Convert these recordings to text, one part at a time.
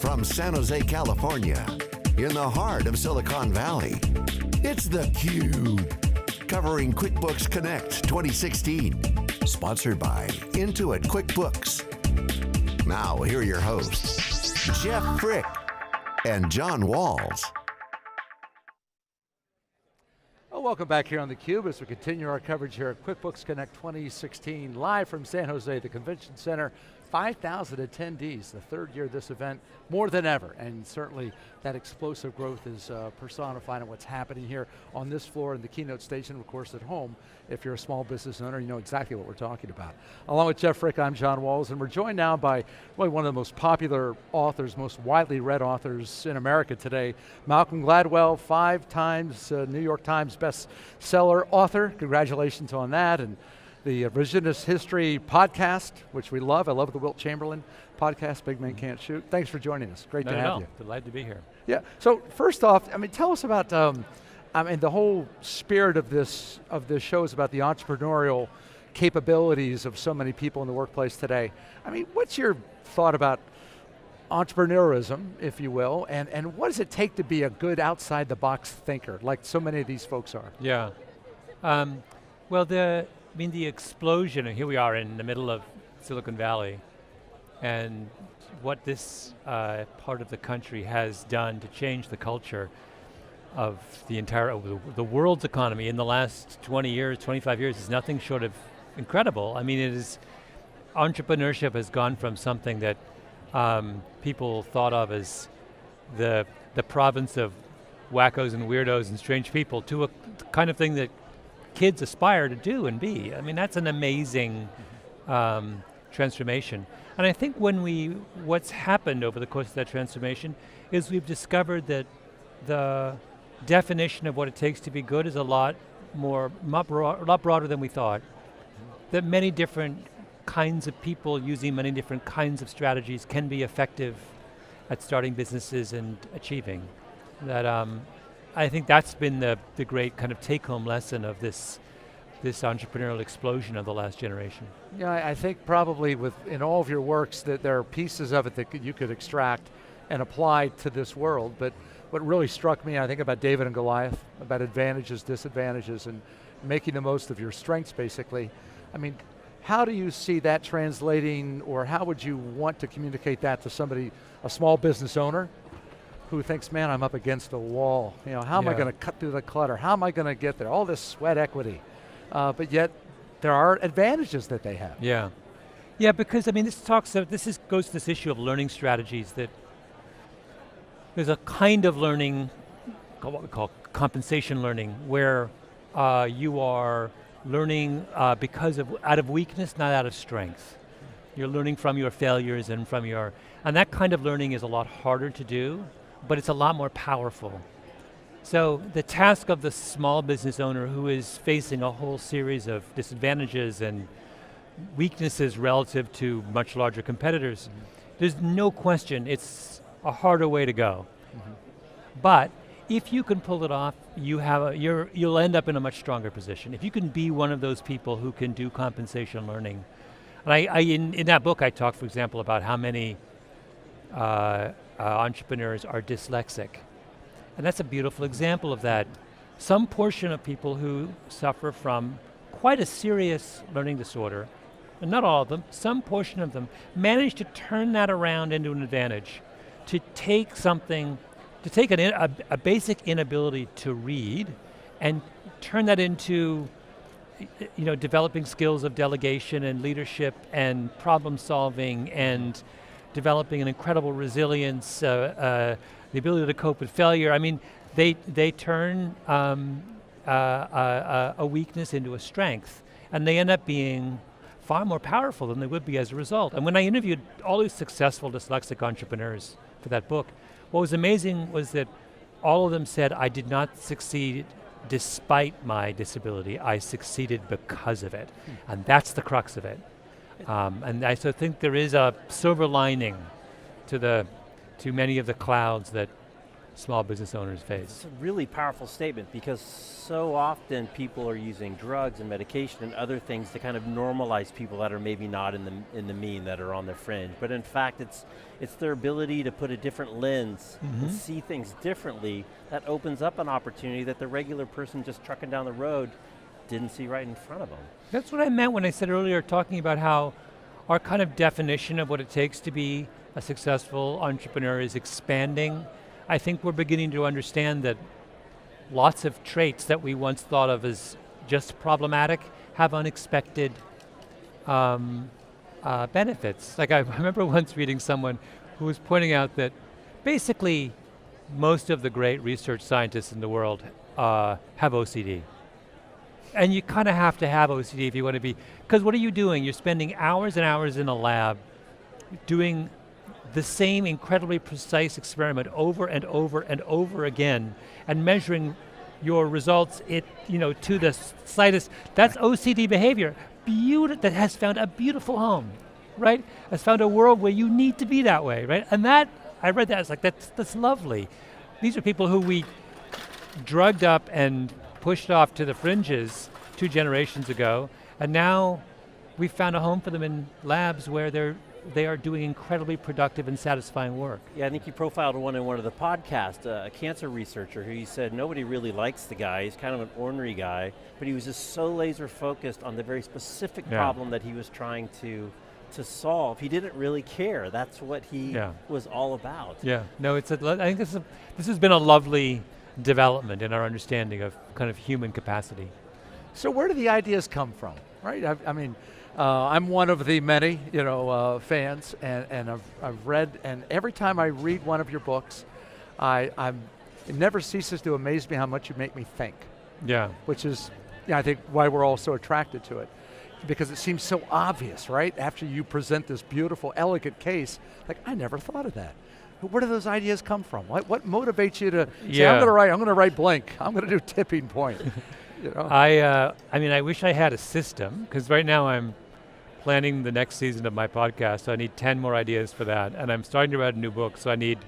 From San Jose, California, in the heart of Silicon Valley, it's theCUBE, covering QuickBooks Connect 2016. Sponsored by Intuit QuickBooks. Now, here are your hosts, Jeff Frick and John Walls. Well, welcome back here on theCUBE as we continue our coverage here at QuickBooks Connect 2016, live from San Jose, the Convention Center. 5,000 attendees, the third year of this event, more than ever, and certainly that explosive growth is personified in what's happening here on this floor in the keynote station, of course at home. If you're a small business owner, you know exactly what we're talking about. Along with Jeff Frick, I'm John Walls, and we're joined now by really one of the most popular authors, most widely read authors in America today, Malcolm Gladwell, 5 times New York Times bestseller author. Congratulations on that. And the Revisionist History podcast, which we love. I love the Wilt Chamberlain podcast, Big Men Can't Shoot. Thanks for joining us. Great to have you. Delighted to be here. Yeah, so first off, tell us about, the whole spirit of this show is about the entrepreneurial capabilities of so many people in the workplace today. What's your thought about entrepreneurism, if you will, and what does it take to be a good outside-the-box thinker, like so many of these folks are? Yeah. The explosion, and here we are in the middle of Silicon Valley, and what this part of the country has done to change the culture of the world's economy in the last 20 years, 25 years is nothing short of incredible. Entrepreneurship has gone from something that people thought of as the province of wackos and weirdos and strange people to a kind of thing that kids aspire to do and be. That's an amazing transformation. And I think what's happened over the course of that transformation is we've discovered that the definition of what it takes to be good is a lot broader than we thought. That many different kinds of people using many different kinds of strategies can be effective at starting businesses and achieving. That I think that's been the great kind of take-home lesson of this entrepreneurial explosion of the last generation. Yeah, I think probably in all of your works that there are pieces of it that you could extract and apply to this world, but what really struck me, I think about David and Goliath, about advantages, disadvantages, and making the most of your strengths, basically. How do you see that translating, or how would you want to communicate that to somebody, a small business owner, who thinks, man, I'm up against a wall. How am I going to cut through the clutter? How am I going to get there? All this sweat equity. But yet, there are advantages that they have. Yeah. Yeah, because this goes to this issue of learning strategies, that there's a kind of learning, what we call compensation learning, where you are learning out of weakness, not out of strength. You're learning from your failures and that kind of learning is a lot harder to do, but it's a lot more powerful. So the task of the small business owner who is facing a whole series of disadvantages and weaknesses relative to much larger competitors, there's no question it's a harder way to go. But if you can pull it off, you'll end up in a much stronger position. If you can be one of those people who can do compensation learning. And in that book I talk, for example, about how many entrepreneurs are dyslexic. And that's a beautiful example of that. Some portion of people who suffer from quite a serious learning disorder, and not all of them, some portion of them manage to turn that around into an advantage, to take a basic inability to read and turn that into developing skills of delegation and leadership and problem solving and developing an incredible resilience, the ability to cope with failure. They turn a weakness into a strength, and they end up being far more powerful than they would be as a result. And when I interviewed all these successful dyslexic entrepreneurs for that book, what was amazing was that all of them said, I did not succeed despite my disability, I succeeded because of it. And that's the crux of it. And I think there is a silver lining to many of the clouds that small business owners face. It's a really powerful statement because so often people are using drugs and medication and other things to kind of normalize people that are maybe not in the mean, that are on the fringe. But in fact, it's their ability to put a different lens and see things differently that opens up an opportunity that the regular person just trucking down the road didn't see right in front of them. That's what I meant when I said earlier, talking about how our kind of definition of what it takes to be a successful entrepreneur is expanding. I think we're beginning to understand that lots of traits that we once thought of as just problematic have unexpected benefits. Like I remember once reading someone who was pointing out that basically most of the great research scientists in the world have OCD. And you kind of have to have OCD if you want to be, because what are you doing? You're spending hours and hours in a lab doing the same incredibly precise experiment over and over and over again and measuring your results to the slightest. That's OCD behavior. That has found a beautiful home, right? Has found a world where you need to be that way, right? And that, I read that, it's like, that's lovely. These are people who we drugged up and pushed off to the fringes 2 generations ago, and now we've found a home for them in labs where they are doing incredibly productive and satisfying work. Yeah, I think you profiled one in one of the podcasts, a cancer researcher who you said nobody really likes the guy. He's kind of an ornery guy, but he was just so laser focused on the very specific problem that he was trying to solve. He didn't really care. That's what he was all about. Yeah, no, I think this has been a lovely development in our understanding of kind of human capacity. So where do the ideas come from, right? I mean, I'm one of the many, fans, and I've read, and every time I read one of your books, it never ceases to amaze me how much you make me think. Yeah. Which is, I think, why we're all so attracted to it. Because it seems so obvious, right? After you present this beautiful, elegant case, like, I never thought of that. Where do those ideas come from? What motivates you to say, I'm going to write blank, I'm going to do tipping point? I wish I had a system, because right now I'm planning the next season of my podcast, so I need 10 more ideas for that, and I'm starting to write a new book, so I need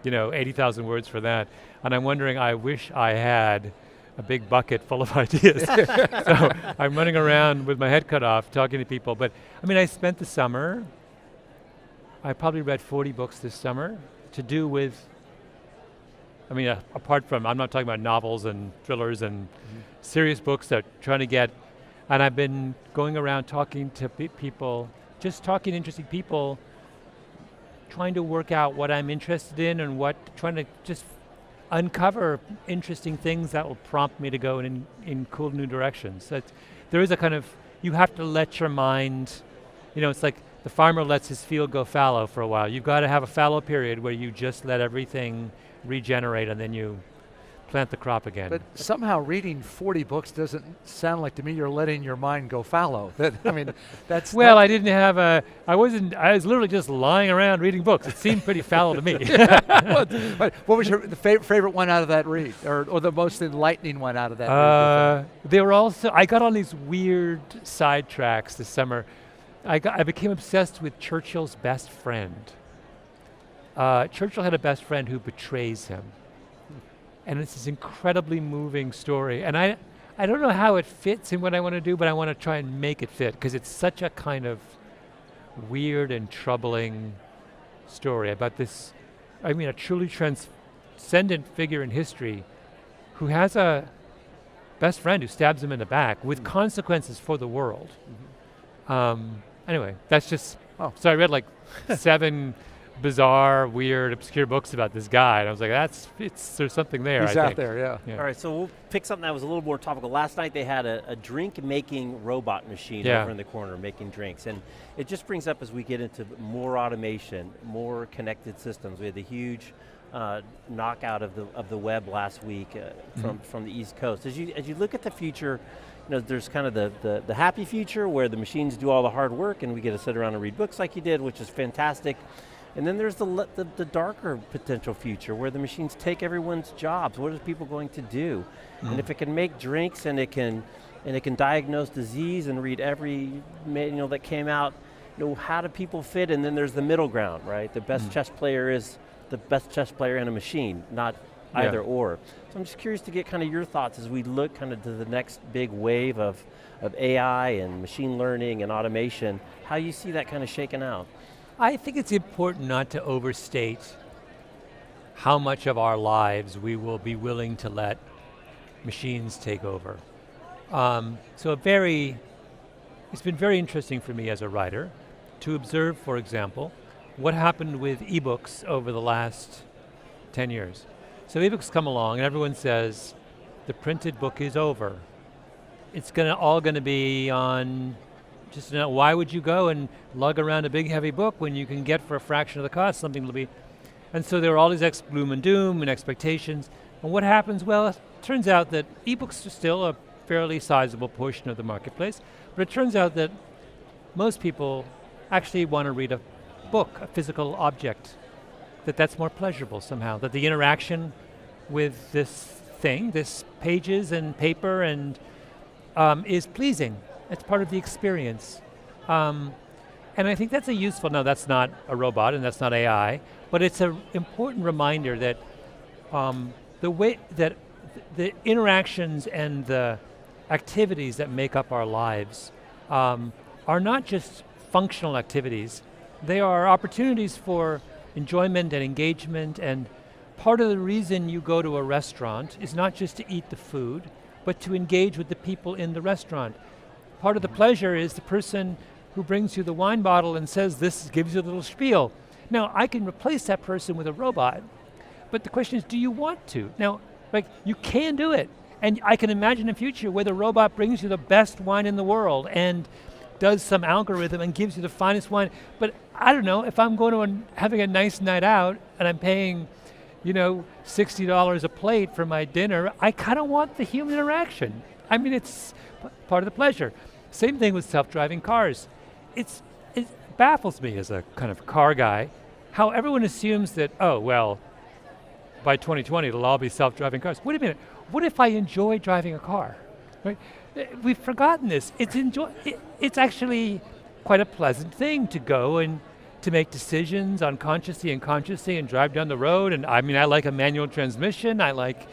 80,000 words for that, and I'm wondering, I wish I had a big bucket full of ideas. So I'm running around with my head cut off talking to people, but I spent the summer, I probably read 40 books this summer to do with, apart from, I'm not talking about novels and thrillers and serious books that trying to get, and I've been going around talking to people, just talking to interesting people, trying to work out what I'm interested in and trying to just uncover interesting things that will prompt me to go in cool new directions. There is a kind of, you have to let your mind, it's like the farmer lets his field go fallow for a while. You've got to have a fallow period where you just let everything regenerate and then you plant the crop again. But somehow reading 40 books doesn't sound like to me you're letting your mind go fallow. That's well, I didn't have I was literally just lying around reading books. It seemed pretty fallow to me. What was your favorite one out of that read, or the most enlightening one out of that read? They were also, I got on these weird sidetracks this summer. I became obsessed with Churchill's best friend. Churchill had a best friend who betrays him. And it's this incredibly moving story. And I don't know how it fits in what I want to do, but I want to try and make it fit, because it's such a kind of weird and troubling story about this, a truly transcendent figure in history who has a best friend who stabs him in the back with consequences for the world. Anyway, that's just, so I read like 7 bizarre, weird, obscure books about this guy, and I was like, there's something there. He's out there, yeah. All right, so we'll pick something that was a little more topical. Last night they had a drink-making robot machine over in the corner making drinks, and it just brings up, as we get into more automation, more connected systems. We had the huge knockout of the web last week from the East Coast. As you look at the future, there's kind of the happy future where the machines do all the hard work and we get to sit around and read books like you did, which is fantastic. And then there's the darker potential future where the machines take everyone's jobs. What are people going to do? And if it can make drinks and it can diagnose disease and read every manual that came out, how do people fit? And then there's the middle ground, right? The best chess player is the best chess player and a machine, not either or. So I'm just curious to get kind of your thoughts as we look kind of to the next big wave of AI and machine learning and automation, how you see that kind of shaking out. I think it's important not to overstate how much of our lives we will be willing to let machines take over. So it's been very interesting for me as a writer to observe, for example, what happened with ebooks over the last 10 years. So ebooks come along and everyone says, the printed book is over. It's all going to be on, just why would you go and lug around a big heavy book when you can get for a fraction of the cost something to be, and so there are all these gloom and doom and expectations. And what happens? Well, it turns out that ebooks are still a fairly sizable portion of the marketplace, but it turns out that most people actually want to read a book, a physical object, that's more pleasurable somehow, that the interaction with this thing, this pages and paper and is pleasing. It's part of the experience. And I think that's now that's not a robot and that's not AI, but it's an important reminder that the way that the interactions and the activities that make up our lives are not just functional activities, they are opportunities for enjoyment and engagement, and part of the reason you go to a restaurant is not just to eat the food, but to engage with the people in the restaurant. Part of the pleasure is the person who brings you the wine bottle and says, this gives you a little spiel. Now, I can replace that person with a robot, but the question is, do you want to? Now, you can do it, and I can imagine a future where the robot brings you the best wine in the world and does some algorithm and gives you the finest wine. But I don't know, if I'm going to having a nice night out and I'm paying, $60 a plate for my dinner, I kind of want the human interaction. I mean, it's part of the pleasure. Same thing with self-driving cars. It baffles me as a kind of car guy, how everyone assumes that, oh, well, by 2020 it'll all be self-driving cars. Wait a minute, what if I enjoy driving a car? Right? We've forgotten this. It's actually quite a pleasant thing to go and to make decisions unconsciously and consciously and drive down the road. And I like a manual transmission. I like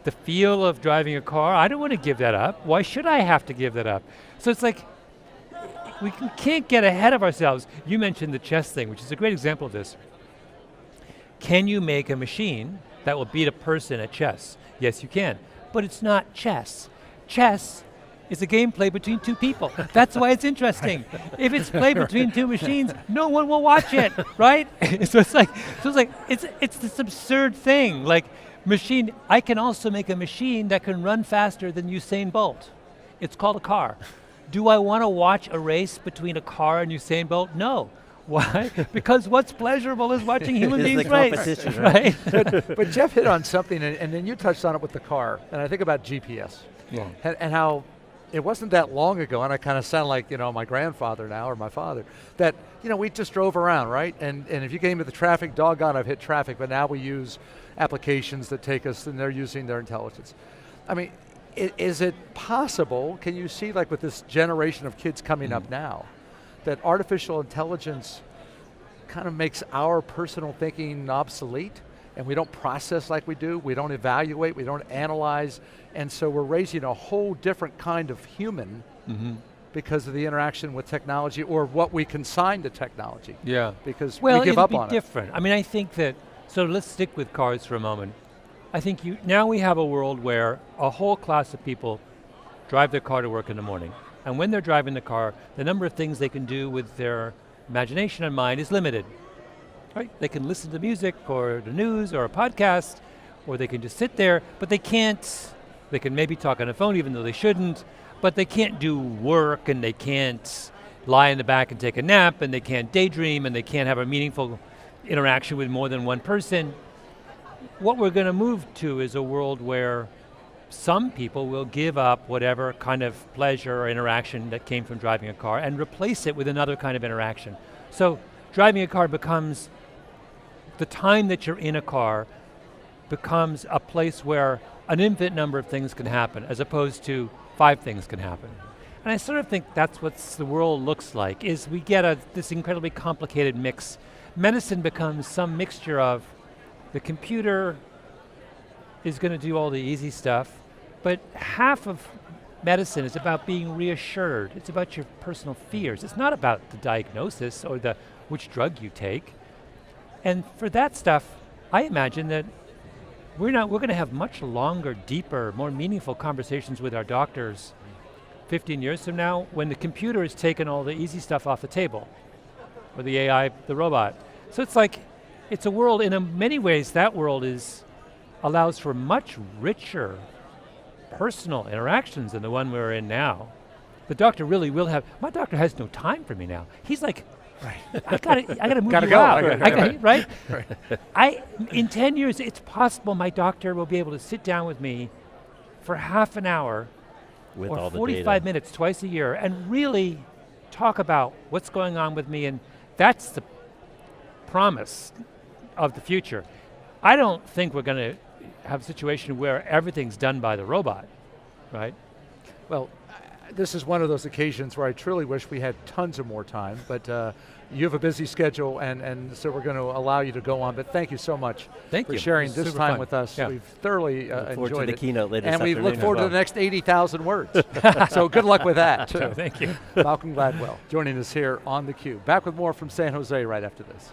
the feel of driving a car. I don't want to give that up. Why should I have to give that up? So it's like, we can't get ahead of ourselves. You mentioned the chess thing, which is a great example of this. Can you make a machine that will beat a person at chess? Yes, you can. But it's not chess. Chess is a game played between two people. That's why it's interesting. If it's played between two machines, no one will watch it, right? so it's this absurd thing. I can also make a machine that can run faster than Usain Bolt. It's called a car. Do I want to watch a race between a car and Usain Bolt? No. Why? Because what's pleasurable is watching human beings race, right? But Jeff hit on something, and then you touched on it with the car, and I think about GPS. Yeah. And how it wasn't that long ago, and I kind of sound like my grandfather now, or my father, that we just drove around, right? And if you came to the traffic, doggone, I've hit traffic, but now we use applications that take us, and they're using their intelligence. I mean, is it possible, can you see with this generation of kids coming up now, that artificial intelligence kind of makes our personal thinking obsolete, and we don't process like we do, we don't evaluate, we don't analyze, and so we're raising a whole different kind of human because of the interaction with technology or what we consign to technology. Yeah. Because we give up on it. Well, it'll be different. I mean, I think that, so let's stick with cars for a moment. I think now we have a world where a whole class of people drive their car to work in the morning. And when they're driving the car, the number of things they can do with their imagination and mind is limited. Right? They can listen to music or the news or a podcast, or they can just sit there, but they can maybe talk on the phone even though they shouldn't, but they can't do work, and they can't lie in the back and take a nap, and they can't daydream, and they can't have a meaningful interaction with more than one person. What we're going to move to is a world where some people will give up whatever kind of pleasure or interaction that came from driving a car and replace it with another kind of interaction. So driving a car becomes, the time that you're in a car becomes a place where an infinite number of things can happen, as opposed to 5 things can happen. And I sort of think that's what the world looks like, is we get this incredibly complicated mix. Medicine becomes some mixture of The computer is going to do all the easy stuff, but half of medicine is about being reassured. It's about your personal fears. It's not about the diagnosis or which drug you take. And for that stuff, I imagine that we're going to have much longer, deeper, more meaningful conversations with our doctors 15 years from now when the computer has taken all the easy stuff off the table, or the AI, the robot. So it's like, it's a world, in many ways, that world allows for much richer personal interactions than the one we're in now. The doctor really will have, my doctor has no time for me now. He's like, right. I gotta move you out. Right? In 10 years, it's possible my doctor will be able to sit down with me for half an hour with or all the 45 minutes twice a year and really talk about what's going on with me, and that's the promise of the future. I don't think we're going to have a situation where everything's done by the robot, right? Well, this is one of those occasions where I truly wish we had tons of more time, but you have a busy schedule, and so we're going to allow you to go on, but thank you so much for sharing this time with us. Yeah. We've thoroughly look forward enjoyed to the keynote later and this we afternoon look forward as to well. the next 80,000 words. So good luck with that. Thank you. Malcolm Gladwell joining us here on theCUBE. Back with more from San Jose right after this.